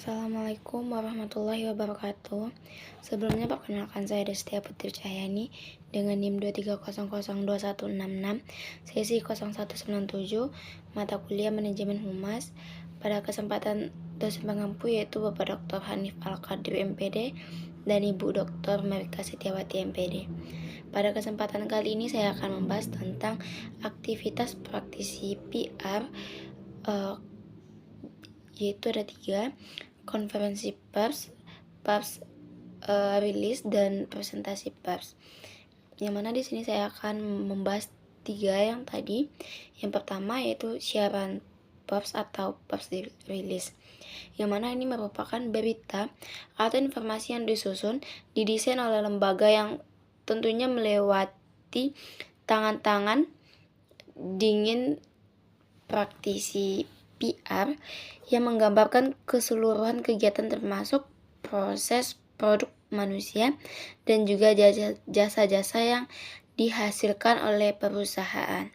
Assalamualaikum warahmatullahi wabarakatuh. Sebelumnya perkenalkan saya Destia Putri Cahyani dengan NIM 230021666, sesi 0197, mata kuliah Manajemen Humas. Pada kesempatan dosen pengampu yaitu Bapak Dr. Hanif Al-Qadir MPD dan Ibu Dr. Merika Setiawati MPD. Pada kesempatan kali ini saya akan membahas tentang aktivitas praktisi PR, yaitu ada 3: konferensi pers, rilis, dan presentasi pers. Yang mana di sini saya akan membahas 3 yang tadi. Yang pertama yaitu siaran pers atau pers rilis, yang mana ini merupakan berita atau informasi yang disusun, didesain oleh lembaga yang tentunya melewati tangan-tangan dingin praktisi PR yang menggambarkan keseluruhan kegiatan termasuk proses produk manusia dan juga jasa-jasa yang dihasilkan oleh perusahaan.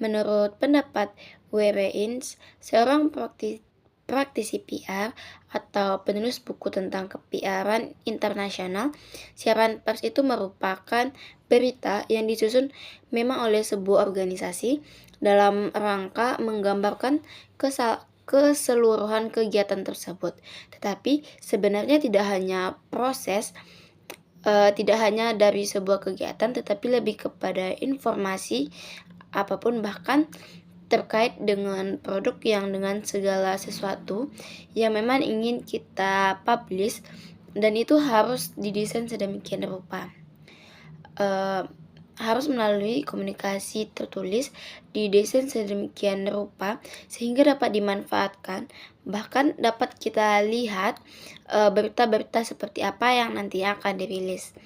Menurut pendapat Wereins, seorang praktisi PR atau penulis buku tentang ke-PR-an internasional, siaran pers itu merupakan berita yang disusun memang oleh sebuah organisasi dalam rangka menggambarkan keseluruhan kegiatan tersebut. Tetapi sebenarnya tidak hanya tidak hanya dari sebuah kegiatan, tetapi lebih kepada informasi apapun, bahkan terkait dengan produk yang dengan segala sesuatu yang memang ingin kita publish, dan itu harus didesain sedemikian rupa. Harus melalui komunikasi tertulis, didesain sedemikian rupa sehingga dapat dimanfaatkan, bahkan dapat kita lihat berita-berita seperti apa yang nanti akan dirilis.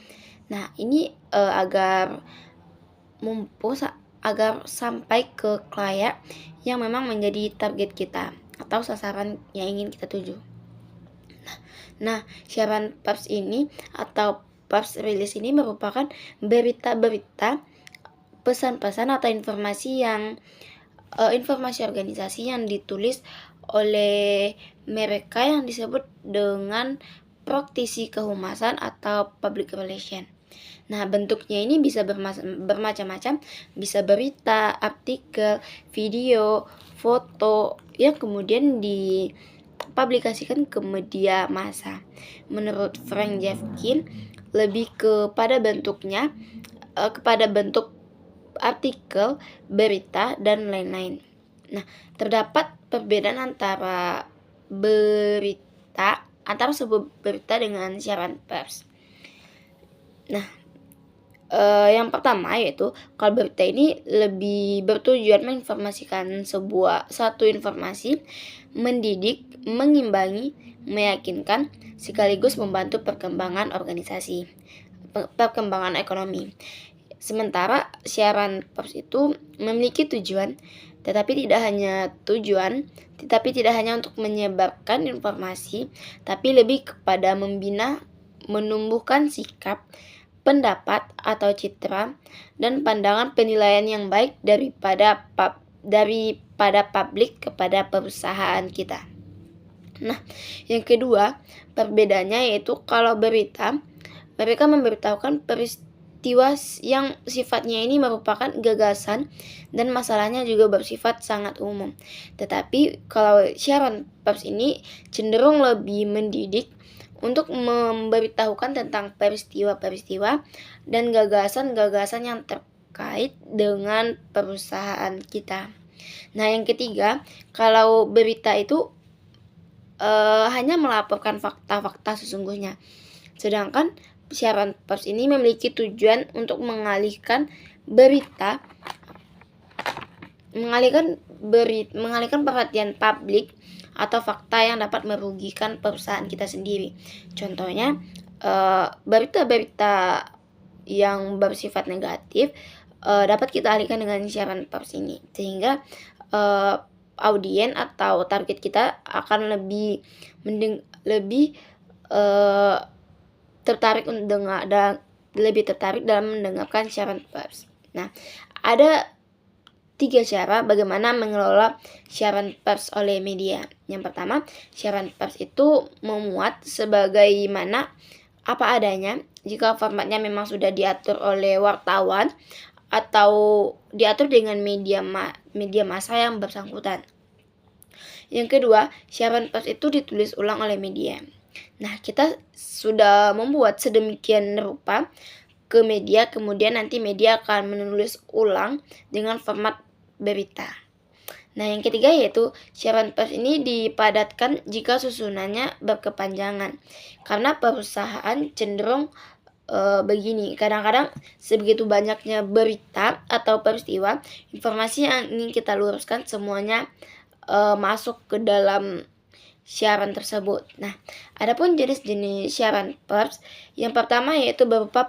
Nah, ini agar sampai ke klien yang memang menjadi target kita atau sasaran yang ingin kita tuju. Nah, siaran pers ini atau pers release ini merupakan berita-berita, pesan-pesan atau informasi organisasi yang ditulis oleh mereka yang disebut dengan praktisi kehumasan atau public relation. Nah, bentuknya ini bisa bermacam-macam, bisa berita, artikel, video, foto yang kemudian dipublikasikan ke media massa. Menurut Frank Jeffkin, lebih kepada bentuknya, kepada bentuk artikel, berita, dan lain-lain. Nah, terdapat perbedaan antara sebuah berita dengan siaran pers. Nah, yang pertama yaitu kalau berita ini lebih bertujuan menginformasikan satu informasi, mendidik, mengimbangi, meyakinkan, sekaligus membantu perkembangan organisasi, perkembangan ekonomi. Sementara siaran pers itu memiliki tujuan, tetapi tidak hanya untuk menyebarkan informasi, tapi lebih kepada membina, menumbuhkan sikap, pendapat atau citra, dan pandangan penilaian yang baik daripada publik kepada perusahaan kita. Nah, yang kedua perbedaannya yaitu kalau berita, mereka memberitahukan peristiwa yang sifatnya ini merupakan gagasan dan masalahnya juga bersifat sangat umum. Tetapi kalau siaran pers ini cenderung lebih mendidik untuk memberitahukan tentang peristiwa-peristiwa dan gagasan-gagasan yang terkait dengan perusahaan kita. Nah, yang ketiga, kalau berita itu hanya melaporkan fakta-fakta sesungguhnya, sedangkan siaran pers ini memiliki tujuan untuk mengalihkan perhatian publik atau fakta yang dapat merugikan perusahaan kita sendiri. Contohnya, berita-berita yang bersifat negatif dapat kita alihkan dengan siaran pers ini, sehingga audien atau target kita akan lebih tertarik dalam mendengarkan siaran pers. Nah, ada 3 cara bagaimana mengelola siaran pers oleh media. Yang pertama, siaran pers itu memuat sebagaimana apa adanya jika formatnya memang sudah diatur oleh wartawan atau diatur dengan media massa yang bersangkutan. Yang kedua, siaran pers itu ditulis ulang oleh media. Nah, kita sudah membuat sedemikian rupa ke media, kemudian nanti media akan menulis ulang dengan format berita. Nah, yang ketiga yaitu siaran pers ini dipadatkan jika susunannya berkepanjangan. Karena perusahaan cenderung begini, kadang-kadang sebegitu banyaknya berita atau peristiwa, informasi yang ingin kita luruskan semuanya masuk ke dalam siaran tersebut. Nah, adapun jenis-jenis siaran pers, yang pertama yaitu berupa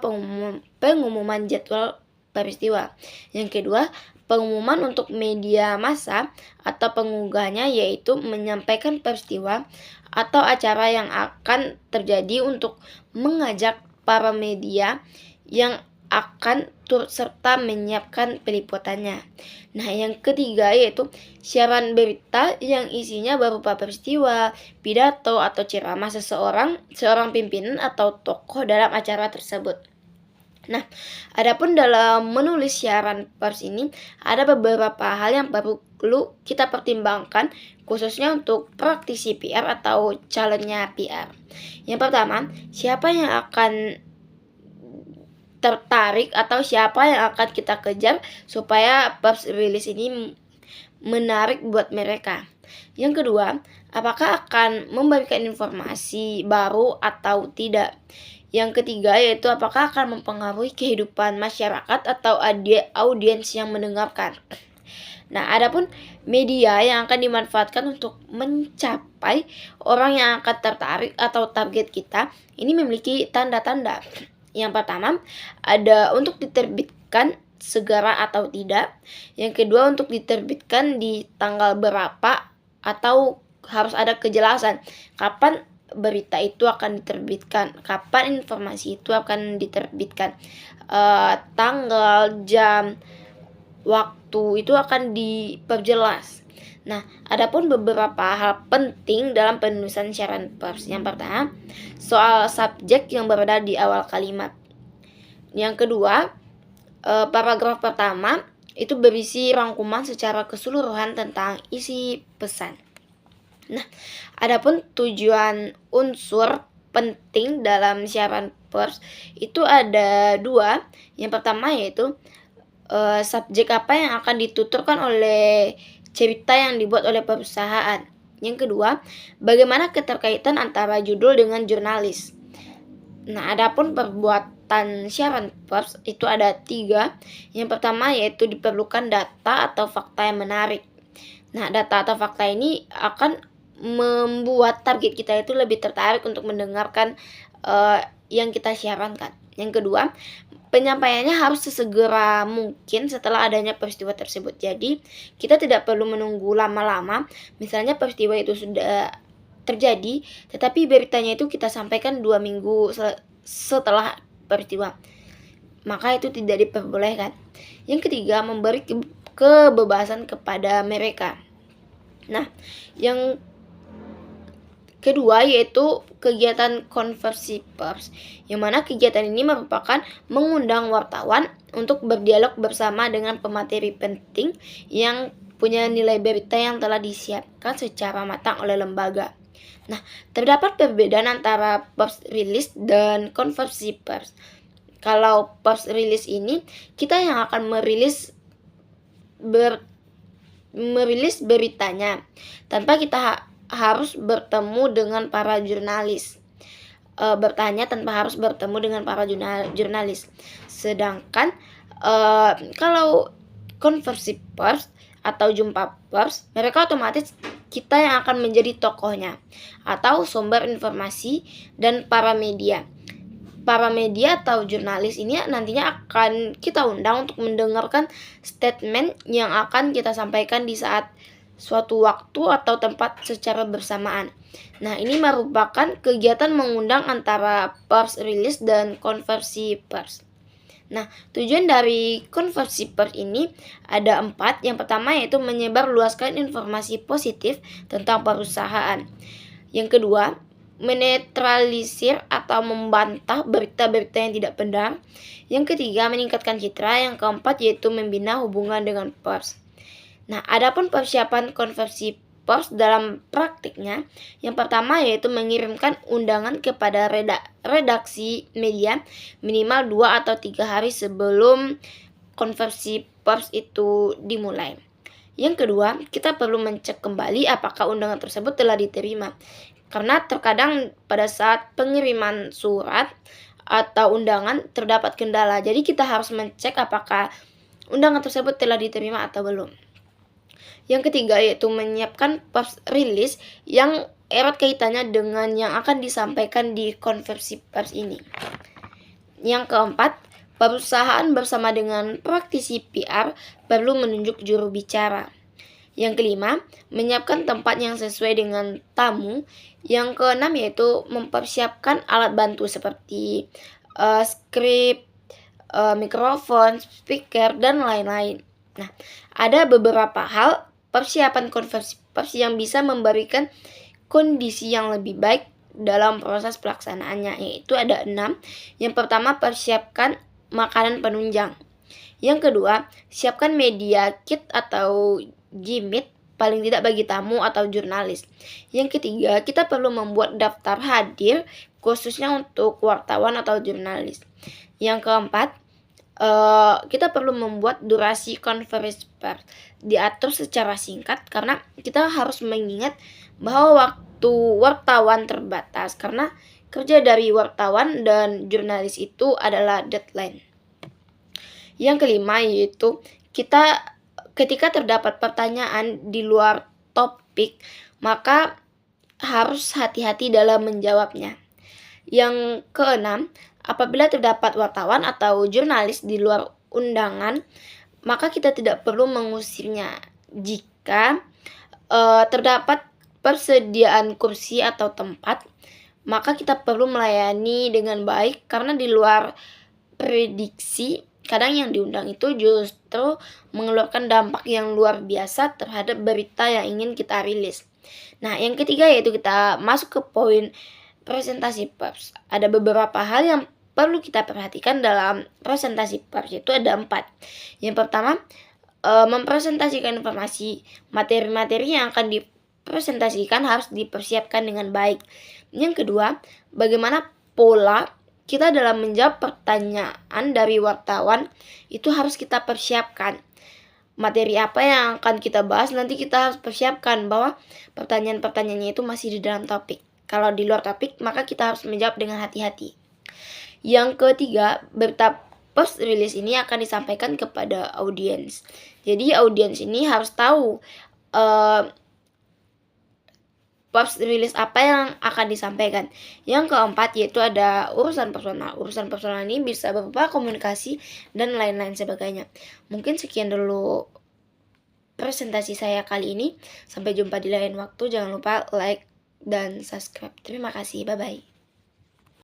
pengumuman jadwal peristiwa. Yang kedua, pengumuman untuk media massa atau pengunggahnya yaitu menyampaikan peristiwa atau acara yang akan terjadi untuk mengajak para media yang akan turut serta menyiapkan peliputannya. Nah, yang ketiga yaitu siaran berita yang isinya berupa peristiwa, pidato atau ceramah seorang pimpinan atau tokoh dalam acara tersebut. Nah, adapun dalam menulis siaran pers ini ada beberapa hal yang perlu kita pertimbangkan khususnya untuk praktisi PR atau calonnya PR. Yang pertama, siapa yang akan tertarik atau siapa yang akan kita kejar supaya pers release ini menarik buat mereka. Yang kedua, apakah akan memberikan informasi baru atau tidak. Yang ketiga yaitu apakah akan mempengaruhi kehidupan masyarakat atau audiens yang mendengarkan. Nah, adapun media yang akan dimanfaatkan untuk mencapai orang yang akan tertarik atau target kita ini memiliki tanda-tanda. Yang pertama, ada untuk diterbitkan segera atau tidak. Yang kedua, untuk diterbitkan di tanggal berapa atau harus ada kejelasan kapan berita itu akan diterbitkan, kapan informasi itu akan diterbitkan, tanggal, jam, waktu itu akan diperjelas. Nah, adapun beberapa hal penting dalam penulisan siaran pers. Yang pertama, soal subjek yang berada di awal kalimat. Yang kedua, paragraf pertama itu berisi rangkuman secara keseluruhan tentang isi pesan. Nah, adapun tujuan unsur penting dalam siaran pers itu ada dua. Yang pertama yaitu subjek apa yang akan dituturkan oleh cerita yang dibuat oleh perusahaan. Yang kedua, bagaimana keterkaitan antara judul dengan jurnalis. Nah, adapun perbuatan siaran pers itu ada 3. Yang pertama yaitu diperlukan data atau fakta yang menarik. Nah, data atau fakta ini akan membuat target kita itu lebih tertarik untuk mendengarkan yang kita siarankan. Yang kedua, penyampaiannya harus sesegera mungkin setelah adanya peristiwa tersebut. Jadi, kita tidak perlu menunggu lama-lama. Misalnya peristiwa itu sudah terjadi, tetapi beritanya itu kita sampaikan 2 minggu setelah peristiwa. Maka itu tidak diperbolehkan. Yang ketiga, memberi kebebasan kepada mereka. Nah, yang kedua yaitu kegiatan konversi pers, yang mana kegiatan ini merupakan mengundang wartawan untuk berdialog bersama dengan pemateri penting yang punya nilai berita yang telah disiapkan secara matang oleh lembaga. Nah, terdapat perbedaan antara pers release dan konversi pers. Kalau pers release ini, kita yang akan merilis beritanya tanpa kita harus bertemu dengan para jurnalis. Bertanya tanpa harus bertemu dengan para jurnalis. Sedangkan kalau konversi pers atau jumpa pers, mereka otomatis kita yang akan menjadi tokohnya atau sumber informasi dan para media. Para media atau jurnalis ini nantinya akan kita undang untuk mendengarkan statement yang akan kita sampaikan di saat suatu waktu atau tempat secara bersamaan. Nah, ini merupakan kegiatan mengundang antara pers release dan konversi pers. Nah, tujuan dari konversi pers ini ada 4. Yang pertama yaitu menyebarluaskan informasi positif tentang perusahaan. Yang kedua, menetralisir atau membantah berita-berita yang tidak benar. Yang ketiga, meningkatkan citra. Yang keempat yaitu membina hubungan dengan pers. Nah, adapun persiapan konversi pers dalam praktiknya, yang pertama yaitu mengirimkan undangan kepada redaksi media minimal 2 atau 3 hari sebelum konversi pers itu dimulai. Yang kedua, kita perlu mencek kembali apakah undangan tersebut telah diterima. Karena terkadang pada saat pengiriman surat atau undangan terdapat kendala. Jadi kita harus mencek apakah undangan tersebut telah diterima atau belum. Yang ketiga yaitu menyiapkan press release yang erat kaitannya dengan yang akan disampaikan di konversi pers ini. Yang keempat, perusahaan bersama dengan praktisi PR perlu menunjuk juru bicara. Yang kelima, menyiapkan tempat yang sesuai dengan tamu. Yang keenam yaitu mempersiapkan alat bantu seperti skrip, mikrofon, speaker, dan lain-lain. Nah, ada beberapa hal persiapan konversi pers yang bisa memberikan kondisi yang lebih baik dalam proses pelaksanaannya, yaitu ada 6. Yang pertama, persiapkan makanan penunjang. Yang kedua, siapkan media kit atau gimmick paling tidak bagi tamu atau jurnalis. Yang ketiga, kita perlu membuat daftar hadir khususnya untuk wartawan atau jurnalis. Yang keempat, kita perlu membuat durasi konferensi pers diatur secara singkat karena kita harus mengingat bahwa waktu wartawan terbatas karena kerja dari wartawan dan jurnalis itu adalah deadline. Yang kelima yaitu ketika terdapat pertanyaan di luar topik, maka harus hati-hati dalam menjawabnya. Yang keenam, apabila terdapat wartawan atau jurnalis di luar undangan, maka kita tidak perlu mengusirnya jika terdapat persediaan kursi atau tempat, maka kita perlu melayani dengan baik karena di luar prediksi kadang yang diundang itu justru mengeluarkan dampak yang luar biasa terhadap berita yang ingin kita rilis. Nah, yang ketiga yaitu kita masuk ke poin presentasi pers. Ada beberapa hal yang perlu kita perhatikan dalam presentasi pers, itu ada 4. Yang pertama, mempresentasikan informasi. Materi-materi yang akan dipresentasikan harus dipersiapkan dengan baik. Yang kedua, bagaimana pola kita dalam menjawab pertanyaan dari wartawan itu harus kita persiapkan. Materi apa yang akan kita bahas nanti kita harus persiapkan bahwa pertanyaan-pertanyaannya itu masih di dalam topik. Kalau di luar topik maka kita harus menjawab dengan hati-hati. Yang ketiga, berita press release ini akan disampaikan kepada audiens. Jadi audiens ini harus tahu press release apa yang akan disampaikan. Yang keempat yaitu ada urusan personal. Urusan personal ini bisa berupa komunikasi dan lain-lain sebagainya. Mungkin sekian dulu presentasi saya kali ini. Sampai jumpa di lain waktu. Jangan lupa like dan subscribe. Terima kasih. Bye-bye.